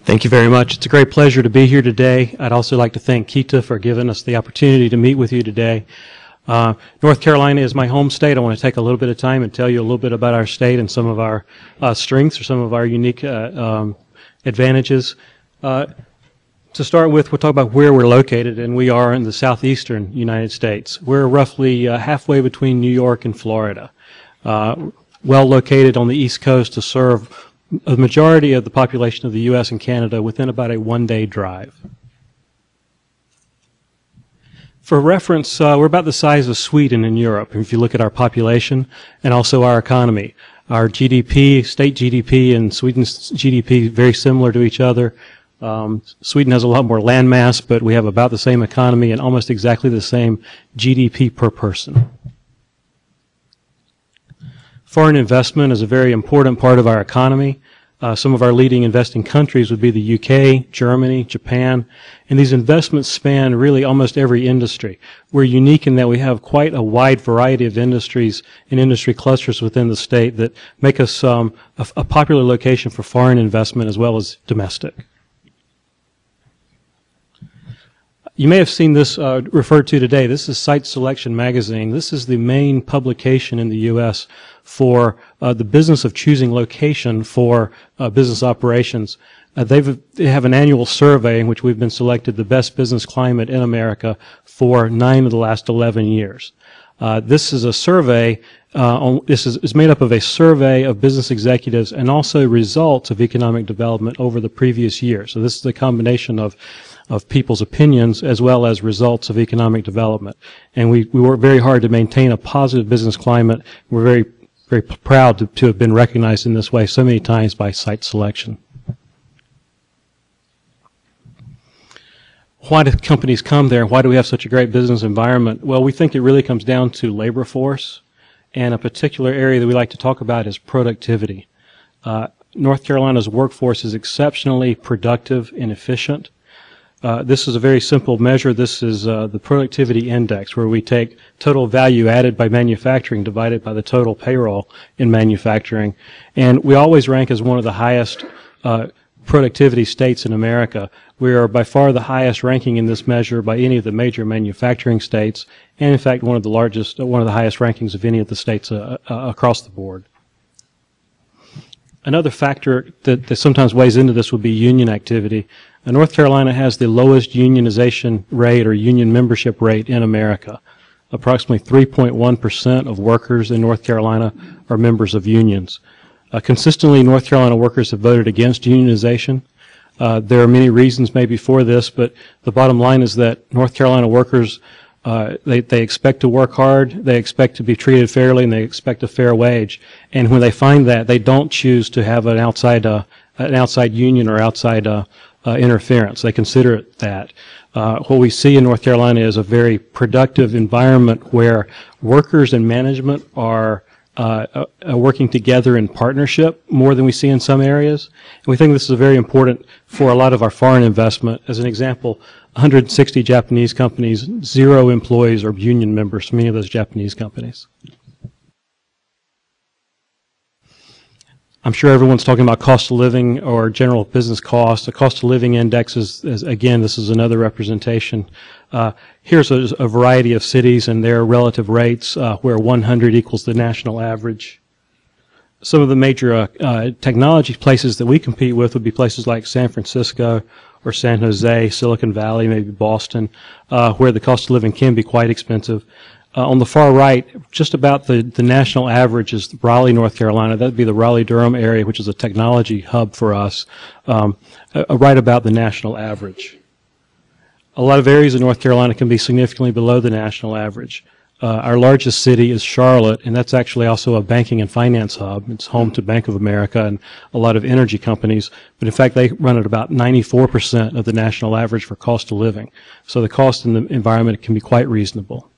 Thank you very much. It's a great pleasure to be here today. I'd also like to thank Kita for giving us the opportunity to meet with you today. North Carolina is my home state. I want to take a little bit of time and tell you a little bit about our state and some of our strengths or some of our unique advantages. To start with, we'll talk about where we're located, and we are in the southeastern United States. We're roughly halfway between New York and Florida, well located on the East Coast to serve a majority of the population of the U.S. and Canada within about a one-day drive. For reference, we're about the size of Sweden in Europe, if you look at our population and also our economy. Our GDP, state GDP and Sweden's GDP, very similar to each other. Sweden has a lot more land mass, but we have about the same economy and almost exactly the same GDP per person. Foreign investment is a very important part of our economy. Some of our leading investing countries would be the UK, Germany, Japan, and these investments span really almost every industry. We're unique in that we have quite a wide variety of industries and industry clusters within the state that make us a popular location for foreign investment as well as domestic. You may have seen this referred to today. This is Site Selection Magazine. This is the main publication in the U.S. for the business of choosing location for business operations. They have an annual survey in which we've been selected the best business climate in America for 9 of the last 11 years. This is a survey, this is made up of a survey of business executives and also results of economic development over the previous year. So this is a combination of people's opinions as well as results of economic development. And we work very hard to maintain a positive business climate. We're very, very proud to have been recognized in this way so many times by Site Selection. Why do companies come there? Why do we have such a great business environment? Well, we think it really comes down to labor force, and a particular area that we like to talk about is productivity. North Carolina's workforce is exceptionally productive and efficient. This is a very simple measure. This is the productivity index, where we take total value added by manufacturing divided by the total payroll in manufacturing. And we always rank as one of the highest productivity states in America. We are by far the highest ranking in this measure by any of the major manufacturing states, and in fact one of the highest rankings of any of the states across the board. Another factor that sometimes weighs into this would be union activity. North Carolina has the lowest unionization rate or union membership rate in America. Approximately 3.1% of workers in North Carolina are members of unions. Consistently, North Carolina workers have voted against unionization. There are many reasons maybe for this, but the bottom line is that North Carolina workers, they expect to work hard, they expect to be treated fairly, and they expect a fair wage. And when they find that, they don't choose to have an outside union or outside interference. They consider it that. What we see in North Carolina is a very productive environment where workers and management are working together in partnership more than we see in some areas. And we think this is very important for a lot of our foreign investment. As an example, 160 Japanese companies, 0 employees are union members for many of those Japanese companies. I'm sure everyone's talking about cost of living or general business cost. The cost of living index is again, this is another representation. Here's a variety of cities and their relative rates where 100 equals the national average. Some of the major technology places that we compete with would be places like San Francisco or San Jose, Silicon Valley, maybe Boston, where the cost of living can be quite expensive. On the far right, just about the national average is Raleigh, North Carolina. That would be the Raleigh-Durham area, which is a technology hub for us, right about the national average. A lot of areas in North Carolina can be significantly below the national average. Our largest city is Charlotte, and that's actually also a banking and finance hub. It's home to Bank of America and a lot of energy companies. But in fact, they run at about 94% of the national average for cost of living. So the cost in the environment can be quite reasonable.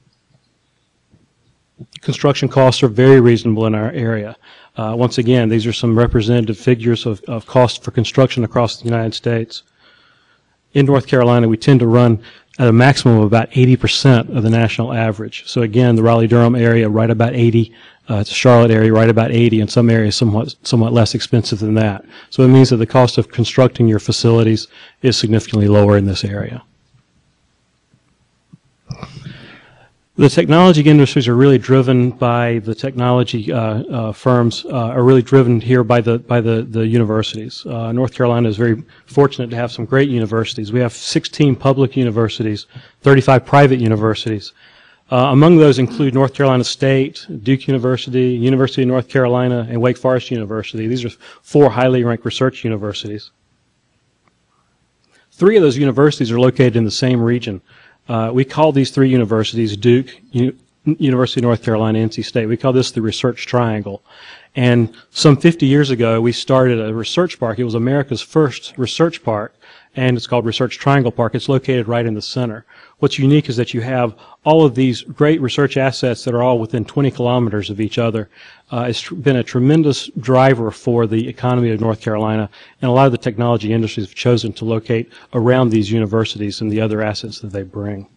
Construction costs are very reasonable in our area. Once again, these are some representative figures of cost for construction across the United States. In North Carolina, we tend to run at a maximum of about 80% of the national average. So again, the Raleigh-Durham area, right about 80, It's a Charlotte area right about 80, and some areas somewhat less expensive than that. So it means that the cost of constructing your facilities is significantly lower in this area. The technology industries are really driven by the technology firms, are really driven here by the universities. North Carolina is very fortunate to have some great universities. We have 16 public universities, 35 private universities. Among those include North Carolina State, Duke University, University of North Carolina, and Wake Forest University. These are 4 highly ranked research universities. 3 of those universities are located in the same region. We call these 3 universities, Duke, University of North Carolina, NC State. We call this the Research Triangle. And some 50 years ago, we started a research park. It was America's first research park, and it's called Research Triangle Park. It's located right in the center. What's unique is that you have all of these great research assets that are all within 20 kilometers of each other. It's been a tremendous driver for the economy of North Carolina, and a lot of the technology industries have chosen to locate around these universities and the other assets that they bring.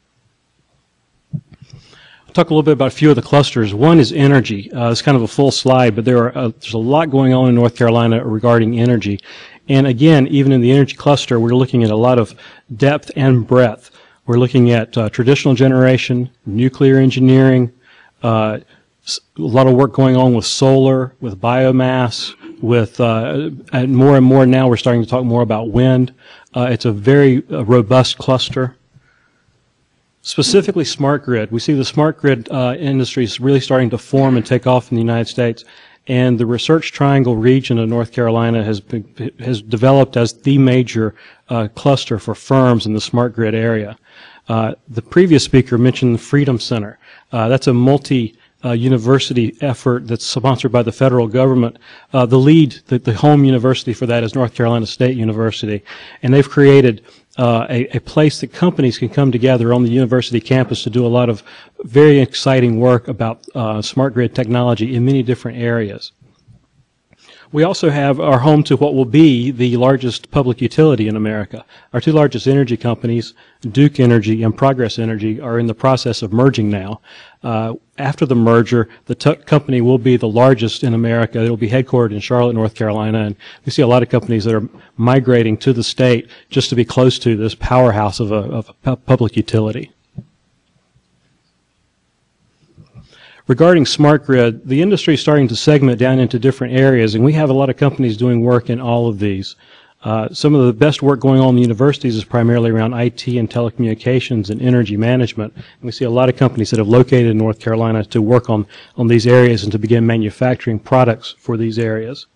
I'll talk a little bit about a few of the clusters. One is energy. It's kind of a full slide, but there's a lot going on in North Carolina regarding energy. And again, even in the energy cluster, we're looking at a lot of depth and breadth. We're looking at traditional generation, nuclear engineering, a lot of work going on with solar, with biomass, with and more now we're starting to talk more about wind. It's a very robust cluster. Specifically smart grid. We see the smart grid industry is really starting to form and take off in the United States. And the Research Triangle region of North Carolina has developed as the major cluster for firms in the smart grid area. The previous speaker mentioned the Freedom Center. That's a multi-university effort that's sponsored by the federal government. The home university for that is North Carolina State University. And they've created a place that companies can come together on the university campus to do a lot of very exciting work about smart grid technology in many different areas. We also have our home to what will be the largest public utility in America. Our 2 largest energy companies, Duke Energy and Progress Energy, are in the process of merging now. After the merger, the company will be the largest in America. It will be headquartered in Charlotte, North Carolina, and we see a lot of companies that are migrating to the state just to be close to this powerhouse of a public utility. Regarding smart grid, the industry is starting to segment down into different areas, and we have a lot of companies doing work in all of these. Some of the best work going on in the universities is primarily around IT and telecommunications and energy management. And we see a lot of companies that have located in North Carolina to work on these areas and to begin manufacturing products for these areas.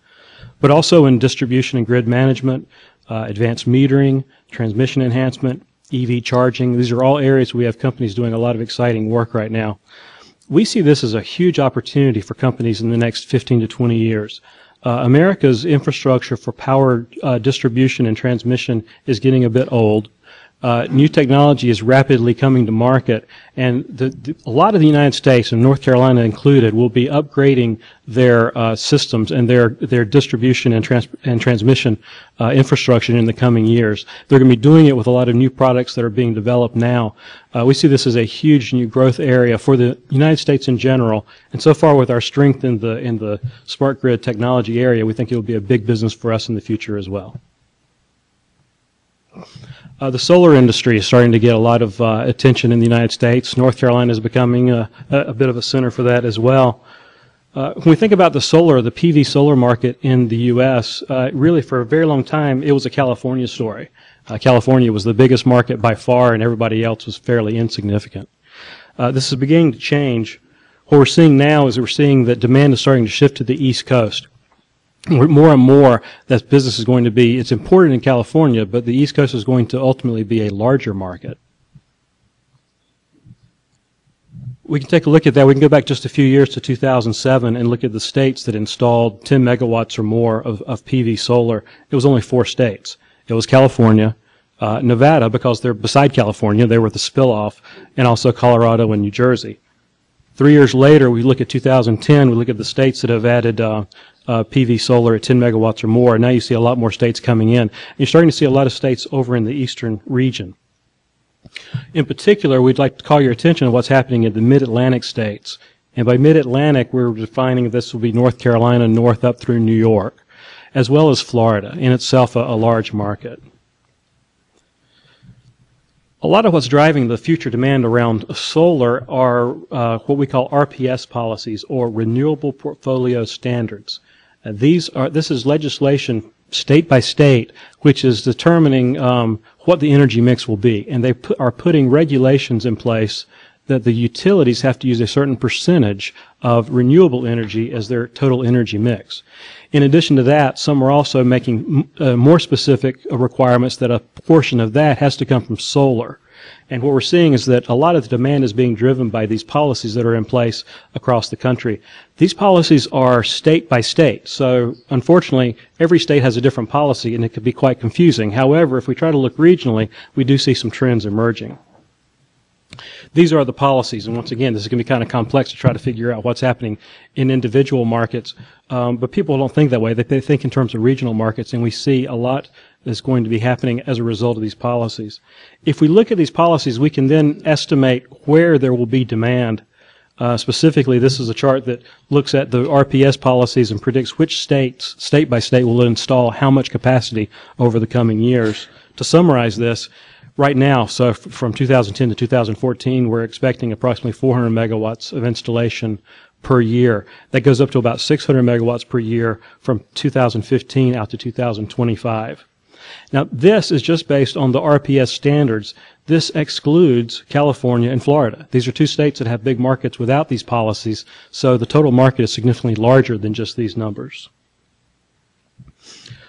But also in distribution and grid management, advanced metering, transmission enhancement, EV charging. These are all areas we have companies doing a lot of exciting work right now. We see this as a huge opportunity for companies in the next 15 to 20 years. America's infrastructure for power distribution and transmission is getting a bit old. New technology is rapidly coming to market, and a lot of the United States, and North Carolina included, will be upgrading their systems and their distribution and transmission infrastructure in the coming years. They're going to be doing it with a lot of new products that are being developed now. We see this as a huge new growth area for the United States in general, and so far with our strength in the smart grid technology area, we think it will be a big business for us in the future as well. The solar industry is starting to get a lot of attention in the United States. North Carolina is becoming a bit of a center for that as well. When we think about the PV solar market in the U.S., really for a very long time, it was a California story. California was the biggest market by far, and everybody else was fairly insignificant. This is beginning to change. What we're seeing now is we're seeing that demand is starting to shift to the East Coast. More and more, that business is going to be, it's important in California, but the East Coast is going to ultimately be a larger market. We can take a look at that. We can go back just a few years to 2007 and look at the states that installed 10 megawatts or more of PV solar. It was only 4 states. It was California, Nevada, because they're beside California, they were the spill-off, and also Colorado and New Jersey. 3 years later, we look at 2010, we look at the states that have added PV solar at 10 megawatts or more. Now you see a lot more states coming in. You're starting to see a lot of states over in the eastern region. In particular, we'd like to call your attention to what's happening in the mid-Atlantic states. And by mid-Atlantic, we're defining this will be North Carolina north up through New York, as well as Florida, in itself a large market. A lot of what's driving the future demand around solar are what we call RPS policies, or Renewable Portfolio Standards. This is legislation state by state, which is determining what the energy mix will be, and they are putting regulations in place that the utilities have to use a certain percentage of renewable energy as their total energy mix. In addition to that, some are also making more specific requirements that a portion of that has to come from solar. And what we're seeing is that a lot of the demand is being driven by these policies that are in place across the country. These policies are state by state, so unfortunately every state has a different policy and it could be quite confusing. However, if we try to look regionally, we do see some trends emerging. These are the policies, and once again, this is going to be kind of complex to try to figure out what's happening in individual markets, but people don't think that way. They think in terms of regional markets, and we see a lot that's going to be happening as a result of these policies. If we look at these policies, we can then estimate where there will be demand. Specifically, this is a chart that looks at the RPS policies and predicts which states, state by state, will install how much capacity over the coming years. To summarize this, right now, so from 2010 to 2014, we're expecting approximately 400 megawatts of installation per year. That goes up to about 600 megawatts per year from 2015 out to 2025. Now, this is just based on the RPS standards. This excludes California and Florida. These are two states that have big markets without these policies, so the total market is significantly larger than just these numbers.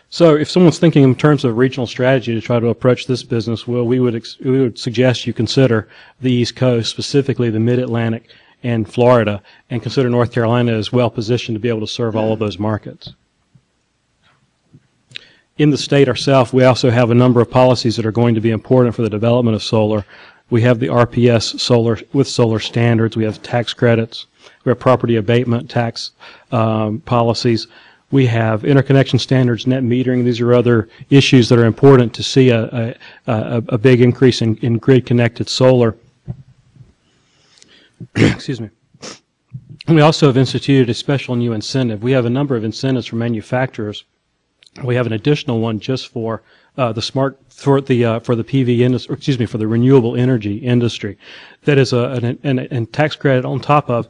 So if someone's thinking in terms of regional strategy to try to approach this business, well, we would suggest you consider the East Coast, specifically the Mid-Atlantic and Florida, and consider North Carolina as well positioned to be able to serve all of those markets. In the state ourselves, we also have a number of policies that are going to be important for the development of solar. We have the RPS solar with solar standards. We have tax credits. We have property abatement tax policies. We have interconnection standards, net metering. These are other issues that are important to see a big increase in grid-connected solar. Excuse me. We also have instituted a special new incentive. We have a number of incentives for manufacturers. We have an additional one just for for the PV industry, excuse me, for the renewable energy industry. That is a tax credit on top of,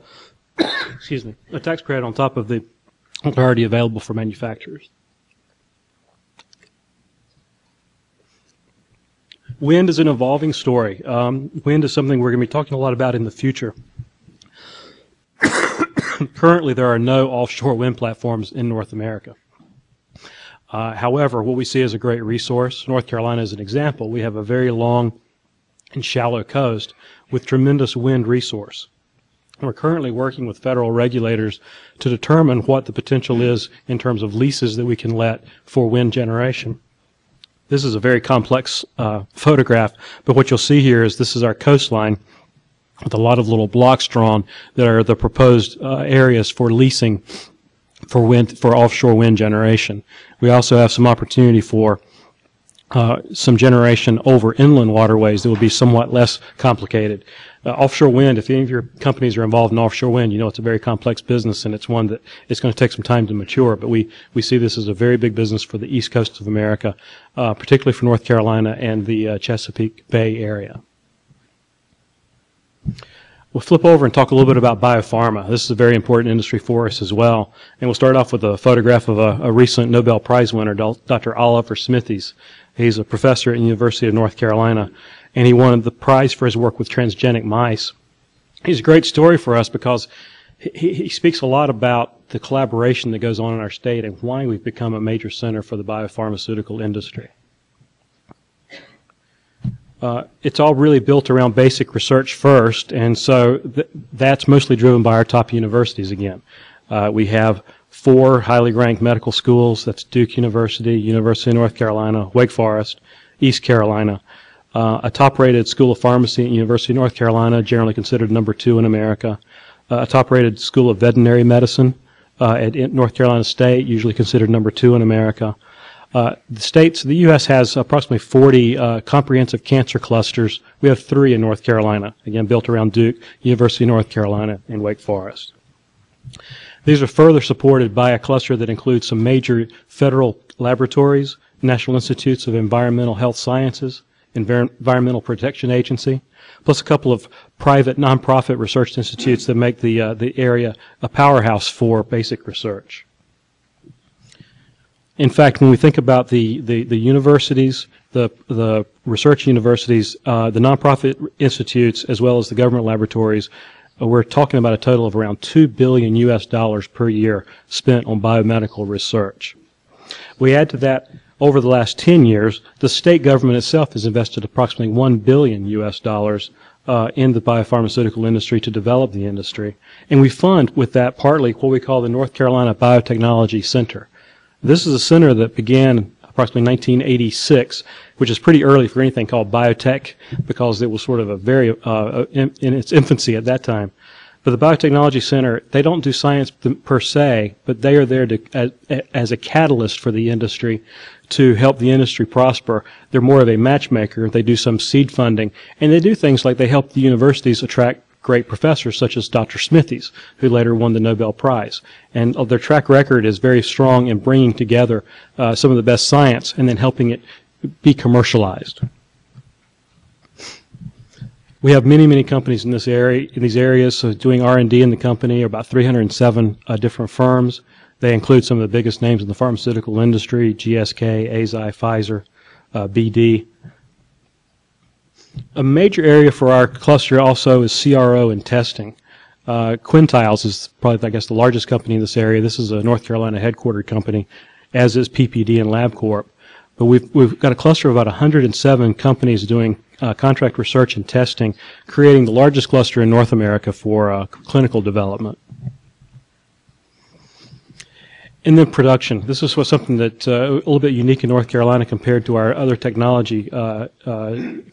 excuse me, a tax credit on top of the already available for manufacturers. Wind is an evolving story. Wind is something we're going to be talking a lot about in the future. Currently, there are no offshore wind platforms in North America. However, what we see is a great resource. North Carolina is an example. We have a very long and shallow coast with tremendous wind resource. We're currently working with federal regulators to determine what the potential is in terms of leases that we can let for wind generation. This is a very complex photograph, but what you'll see here is this is our coastline with a lot of little blocks drawn that are the proposed areas for leasing for offshore wind generation. We also have some opportunity for some generation over inland waterways that will be somewhat less complicated. Offshore wind, if any of your companies are involved in offshore wind, you know it's a very complex business and it's one that it's going to take some time to mature, but we see this as a very big business for the east coast of America, particularly for North Carolina and the Chesapeake Bay area. We'll flip over and talk a little bit about biopharma. This is a very important industry for us as well. And we'll start off with a photograph of a recent Nobel Prize winner, Dr. Oliver Smithies. He's a professor at the University of North Carolina, and he won the prize for his work with transgenic mice. He's a great story for us because he speaks a lot about the collaboration that goes on in our state and why we've become a major center for the biopharmaceutical industry. It's all really built around basic research first, and so that's mostly driven by our top universities again. We have 4 highly ranked medical schools. That's Duke University, University of North Carolina, Wake Forest, East Carolina. A top-rated School of Pharmacy at University of North Carolina, generally considered number 2 in America. A top-rated School of Veterinary Medicine at North Carolina State, usually considered number 2 in America. The U.S. has approximately 40 comprehensive cancer clusters. We have 3 in North Carolina, again built around Duke, University of North Carolina, and Wake Forest. These are further supported by a cluster that includes some major federal laboratories, National Institutes of Environmental Health Sciences, Environmental Protection Agency, plus a couple of private nonprofit research institutes that make the area a powerhouse for basic research. In fact, when we think about the universities, the research universities, the nonprofit institutes, as well as the government laboratories, we're talking about a total of around $2 billion US per year spent on biomedical research. We add to that, over the last 10 years, the state government itself has invested approximately $1 billion US in the biopharmaceutical industry to develop the industry. And we fund with that partly what we call the North Carolina Biotechnology Center. This is a center that began approximately 1986, which is pretty early for anything called biotech because it was sort of a very, in its infancy at that time. But the Biotechnology Center, they don't do science per se, but they are there to, as a catalyst for the industry to help the industry prosper. They're more of a matchmaker. They do some seed funding, and they do things like they help the universities attract great professors such as Dr. Smithies, who later won the Nobel Prize. And their track record is very strong in bringing together some of the best science and then helping it be commercialized. We have many, many companies in these areas doing R&D in the company, about 307 different firms. They include some of the biggest names in the pharmaceutical industry, GSK, AZI, Pfizer, BD. A major area for our cluster also is CRO and testing. Quintiles is probably, I guess, the largest company in this area. This is a North Carolina headquartered company, as is PPD and LabCorp. But we've got a cluster of about 107 companies doing contract research and testing, creating the largest cluster in North America for clinical development. And then production. This is something that's a little bit unique in North Carolina compared to our other technology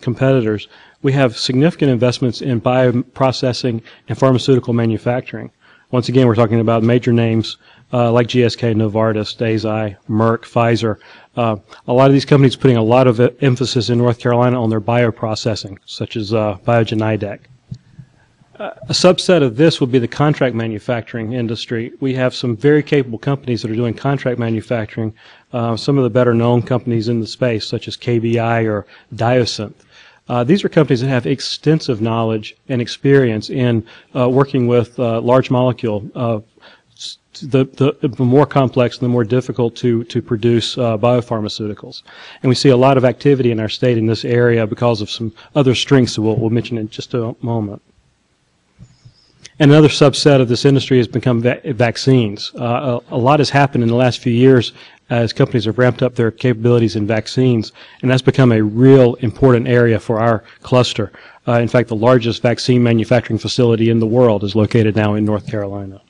competitors. We have significant investments in bioprocessing and pharmaceutical manufacturing. Once again, we're talking about major names like GSK, Novartis, AZI, Merck, Pfizer. A lot of these companies putting a lot of emphasis in North Carolina on their bioprocessing, such as Biogen IDEC. A subset of this would be the contract manufacturing industry. We have some very capable companies that are doing contract manufacturing, some of the better known companies in the space, such as KBI or Diosynth. These are companies that have extensive knowledge and experience in working with large molecule. The more complex and the more difficult to produce biopharmaceuticals. And we see a lot of activity in our state in this area because of some other strengths that we'll mention in just a moment. And another subset of this industry has become vaccines. A lot has happened in the last few years as companies have ramped up their capabilities in vaccines, and that's become a real important area for our cluster. In fact, the largest vaccine manufacturing facility in the world is located now in North Carolina.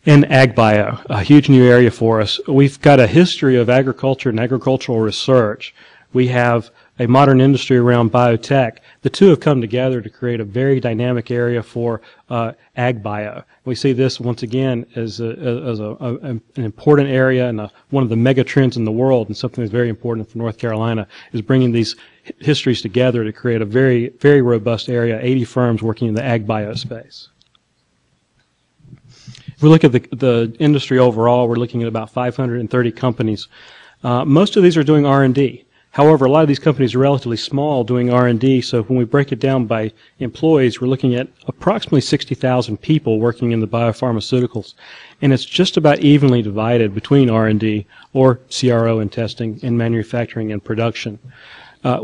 And AgBio, a huge new area for us. We've got a history of agriculture and agricultural research. We have a modern industry around biotech. The two have come together to create a very dynamic area for AgBio. We see this once again as an important area and one of the mega trends in the world, and something that's very important for North Carolina is bringing these histories together to create a very, very robust area, 80 firms working in the AgBio space. If we look at the industry overall, we're looking at about 530 companies. Most of these are doing R&D. However, a lot of these companies are relatively small doing R&D, so when we break it down by employees, we're looking at approximately 60,000 people working in the biopharmaceuticals. And it's just about evenly divided between R&D, or CRO and testing, and manufacturing and production.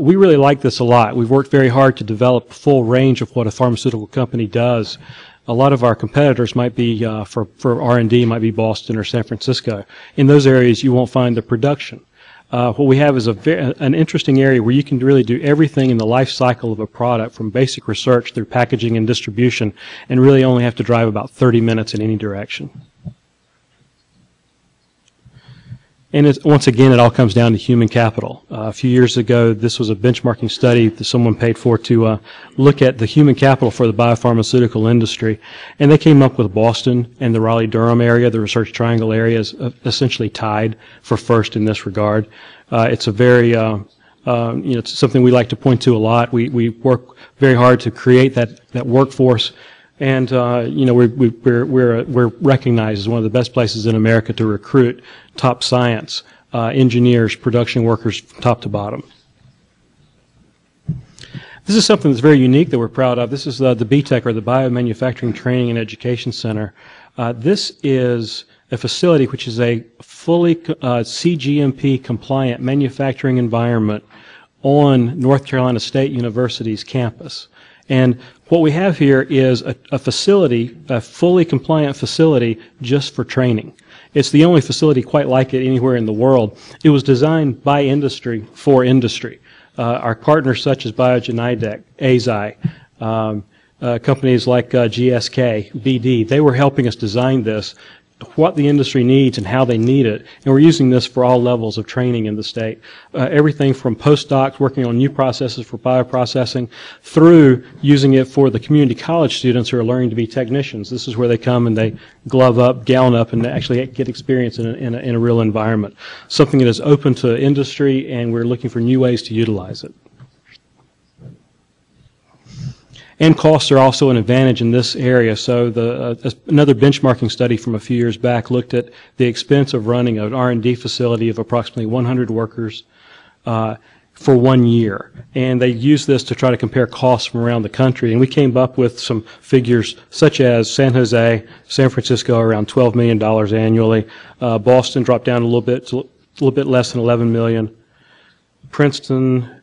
We really like this a lot. We've worked very hard to develop a full range of what a pharmaceutical company does. A lot of our competitors might be, for R&D, might be Boston or San Francisco. In those areas, you won't find the production. What we have is an interesting area where you can really do everything in the life cycle of a product, from basic research through packaging and distribution, and really only have to drive about 30 minutes in any direction. And once again, it all comes down to human capital. A few years ago, this was a benchmarking study that someone paid for to look at the human capital for the biopharmaceutical industry. And they came up with Boston and the Raleigh-Durham area, the Research Triangle area, is essentially tied for first in this regard. It's a very, it's something we like to point to a lot. We work very hard to create that workforce. And we're recognized as one of the best places in America to recruit top science, engineers, production workers from top to bottom. This is something that's very unique that we're proud of. This is the BTEC, or the Biomanufacturing Training and Education Center. This is a facility which is a fully CGMP compliant manufacturing environment on North Carolina State University's campus. And what we have here is a facility, a fully compliant facility just for training. It's the only facility quite like it anywhere in the world. It was designed by industry for industry. Our partners such as Biotechnology, AZI, companies like GSK, BD, they were helping us design this, what the industry needs and how they need it. And we're using this for all levels of training in the state. Everything from postdocs working on new processes for bioprocessing through using it for the community college students who are learning to be technicians. This is where they come and they glove up, gown up, and actually get experience in a real environment. Something that is open to industry, and we're looking for new ways to utilize it. And costs are also an advantage in this area. So another benchmarking study from a few years back looked at the expense of running an R&D facility of approximately 100 workers for 1 year. And they used this to try to compare costs from around the country. And we came up with some figures such as San Jose, San Francisco, around $12 million annually. Boston dropped down a little bit less than $11 million. Princeton,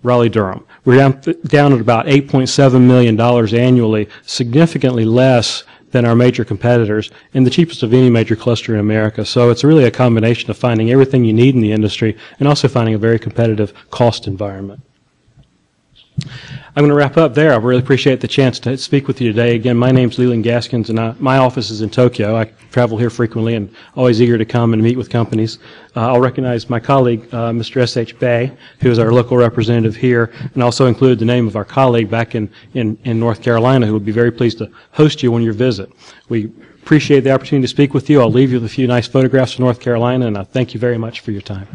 Raleigh-Durham. We're down at about $8.7 million annually, significantly less than our major competitors, and the cheapest of any major cluster in America. So it's really a combination of finding everything you need in the industry and also finding a very competitive cost environment. I'm going to wrap up there. I really appreciate the chance to speak with you today. Again, my name's Leland Gaskins, and my office is in Tokyo. I travel here frequently and always eager to come and meet with companies. I'll recognize my colleague, Mr. S.H. Bay, who is our local representative here, and also include the name of our colleague back in North Carolina, who would be very pleased to host you on your visit. We appreciate the opportunity to speak with you. I'll leave you with a few nice photographs of North Carolina, and I thank you very much for your time.